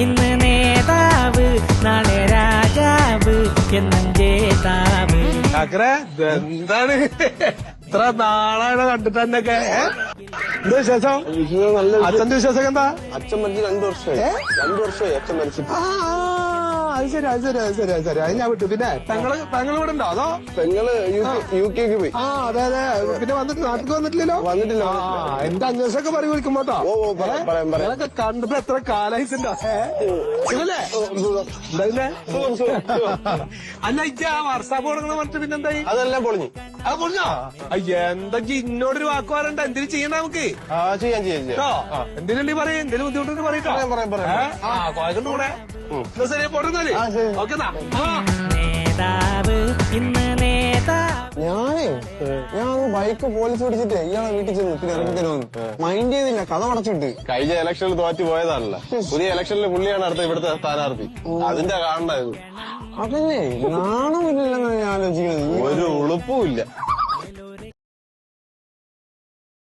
ഇന്ന് നേതാവ് നാളെ രാജാവ് എന്നും ജേതാവ്. എന്താണ് ഇത്ര നാളാണ് കണ്ടിട്ട് തന്നെയൊക്കെ? എന്താ വിശേഷം? അച്ഛന്റെ വിശേഷം എന്താ? അച്ഛൻ മരിച്ച് 2 വർഷമായി. 2 വർഷമായി അച്ഛൻ മരിച്ചിട്ട്. അത് ശരി അത് ഞാൻ വിട്ടു. പിന്നെ പെങ്ങൾ ഇവിടെ ഉണ്ടോ അതോ? പെങ്ങള് UK പോയി. അതെ പിന്നെ വന്നിട്ട് നാട്ടിൽ വന്നിട്ടില്ലല്ലോ? വന്നിട്ടില്ല. എന്റെ അന്വേഷണമൊക്കെ പറയും വിളിക്കുമ്പോട്ടോ. പറയാം. കണ്ടിട്ട് എത്ര കാലായിട്ടുണ്ടോ? അല്ല ഇജ്ജ വാട്സാപ്പ് കൊടുക്കണ പറഞ്ഞിട്ട് പിന്നെന്തായി? അതെല്ലാം പൊളിഞ്ഞു. അത് പൊളിഞ്ഞോ? എന്താ ഇന്നോടൊരു വാക്ക് പറയണ്ട. എന്തിനും ചെയ്യണ്ട നമുക്ക്. ചെയ്യാം. എന്തിനുണ്ടെങ്കിൽ പറയും. എന്തെങ്കിലും ബുദ്ധിമുട്ടുണ്ട് പറയട്ടോ. കോയക്കണ്ട കൂടെ ശരി പോട്ടെന്നാല്. ഓക്കെ നേതാവ് ഇന്ന് നേതാവ്. ഞാൻ ബൈക്ക് പോലീസ് പിടിച്ചിട്ട് ഇയാളെ വീട്ടിൽ ചെന്ന് പിന്നെ ഇറങ്ങിത്തരുമെന്ന് മൈൻഡ് ചെയ്തില്ല. കഥ അടച്ചിട്ട് കഴിഞ്ഞ ഇലക്ഷനിൽ തോറ്റു പോയതാണല്ലോ. പുതിയ ഇലക്ഷനിൽ പുള്ളിയാണ് അടുത്ത ഇവിടുത്തെ സ്ഥാനാർത്ഥി. അതിന്റെ കാണണ്ടായിരുന്നു. അതല്ലേ നാണമില്ലെന്നാണ് ഞാൻ ആലോചിക്കുന്നത്. ഒരു ഉളുപ്പും ഇല്ല.